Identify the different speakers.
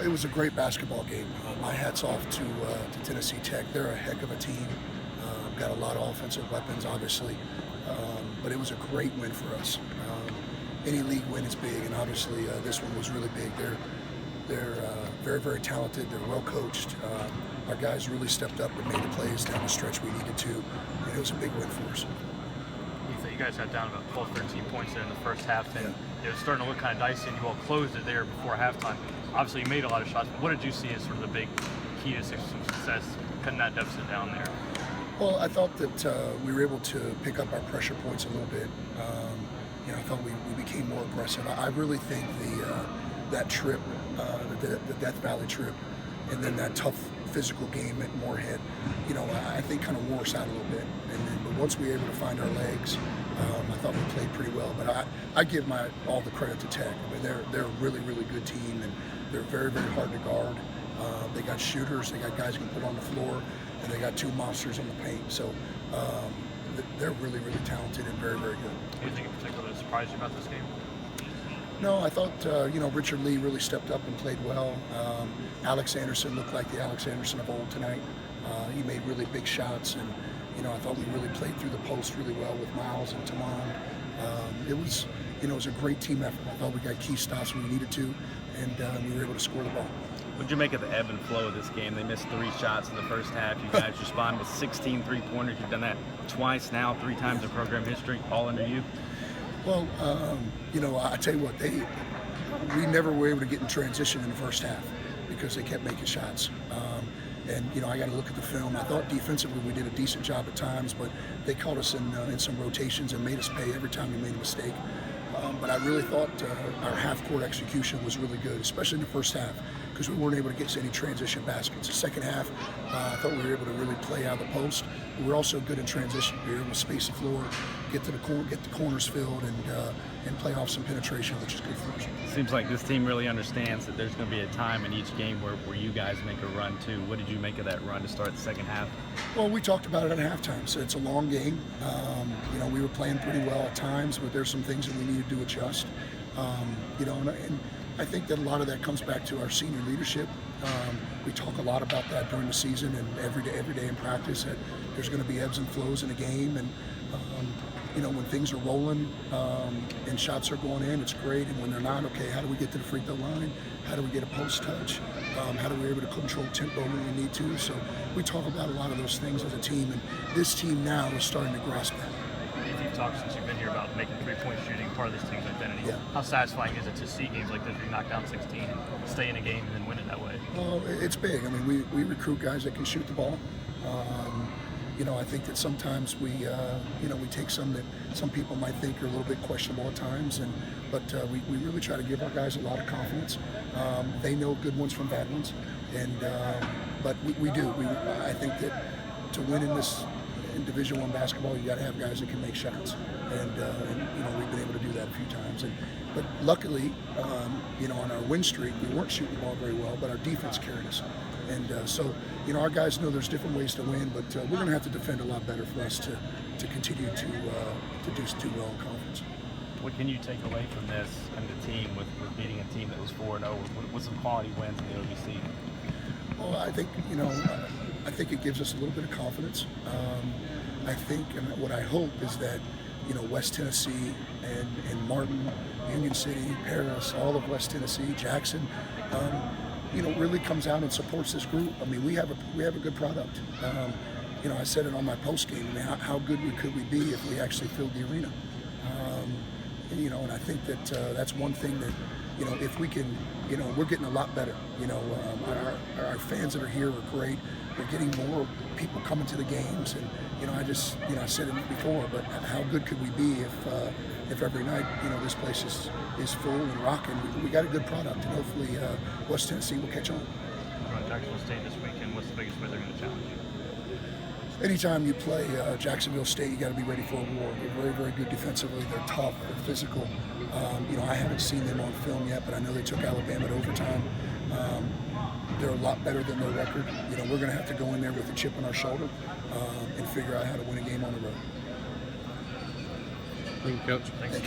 Speaker 1: it was a great basketball game. My hat's off to Tennessee Tech. They're a heck of a team. Got a lot of offensive weapons, obviously, but it was a great win for us. Any league win is big, and obviously this one was really big. They're very, very talented. They're well coached. Our guys really stepped up and made the plays down the stretch we needed to, and it was a big win for us.
Speaker 2: You guys got down about 12, 13 points there in the first half, and it was starting to look kind of dicey, and you all closed it there before halftime. Obviously, you made a lot of shots, but what did you see as sort of the big key to success, cutting that deficit down there?
Speaker 1: Well, I thought that we were able to pick up our pressure points a little bit. I thought we became more aggressive. I really think that trip, the Death Valley trip, and then that tough physical game at Moorhead, I think kind of wore us out a little bit. But once we were able to find our legs, I thought we played pretty well. But I give all the credit to Tech. I mean, they're a really, really good team, and they're very, very hard to guard. They got shooters, they got guys who can put on the floor, and they got two monsters in the paint. So they're really, really talented and very, very good.
Speaker 2: Anything in particular that surprised you about this game?
Speaker 1: No, I thought, Richard Lee really stepped up and played well. Alex Anderson looked like the Alex Anderson of old tonight. He made really big shots, and, I thought we really played through the post really well with Miles and Tamon. It was a great team effort. I thought we got key stops when we needed to, and we were able to score the ball.
Speaker 3: What did you make of the ebb and flow of this game? They missed 3 shots in the first half. You guys responded with 16 3-pointers. You've done that twice now, 3 times in program history, all under you.
Speaker 1: Well, I tell you what, we never were able to get in transition in the first half because they kept making shots. I got to look at the film. I thought defensively we did a decent job at times, but they caught us in some rotations and made us pay every time we made a mistake. But I really thought our half-court execution was really good, especially in the first half, because we weren't able to get to any transition baskets. The second half, I thought we were able to really play out of the post. We were also good in transition. We were able to space the floor, get the corners filled, and play off some penetration, which is good for us.
Speaker 3: Seems like this team really understands that there's going to be a time in each game where you guys make a run too. What did you make of that run to start the second half?
Speaker 1: Well, we talked about it at halftime. So it's a long game. We were playing pretty well at times, but there's some things that we needed to adjust. And I think that a lot of that comes back to our senior leadership. We talk a lot about that during the season and every day in practice, that there's going to be ebbs and flows in a game. And, when things are rolling and shots are going in, it's great. And when they're not, okay, how do we get to the free throw line? How do we get a post touch? How do we able to control tempo when we need to? So we talk about a lot of those things as a team. And this team now is starting to grasp that.
Speaker 2: You've talked since you've been here about making 3-point shooting part of this team's identity.
Speaker 1: Yeah.
Speaker 2: How satisfying is it to see games like this where you knock down 16 and stay in a game and then win it that way?
Speaker 1: Well, it's big. I mean, we recruit guys that can shoot the ball. I think that sometimes we take some that some people might think are a little bit questionable at times, but we really try to give our guys a lot of confidence. They know good ones from bad ones, but we do. I think that to win in Division I basketball, you got to have guys that can make shots, and we've been able to do that a few times. But luckily, on our win streak, we weren't shooting the ball very well, but our defense carried us. And so our guys know there's different ways to win, but we're going to have to defend a lot better for us to continue to do well in conference.
Speaker 3: What can you take away from this and the team with beating a team that was 4-0 with some quality wins in the OVC?
Speaker 1: Well, I think it gives us a little bit of confidence. I think, and what I hope is that West Tennessee and Martin, Union City, Paris, all of West Tennessee, Jackson, really comes out and supports this group. I mean, we have a good product. I said it on my post game. I mean, how good could we be if we actually filled the arena? And I think that that's one thing that if we can, we're getting a lot better. Our fans that are here are great. We're getting more people coming to the games, and I said it before, but how good could we be if every night this place is full and rocking? We got a good product, and hopefully West Tennessee will catch on.
Speaker 2: Jacksonville State this weekend. What's the biggest way they're going to challenge you?
Speaker 1: Anytime you play Jacksonville State, you got to be ready for a war. They're very, very good defensively. They're tough. They're physical. I haven't seen them on film yet, but I know they took Alabama to overtime. They're a lot better than their record. We're going to have to go in there with a chip on our shoulder and figure out how to win a game on the road.
Speaker 4: Thank you, Coach.
Speaker 2: Thanks.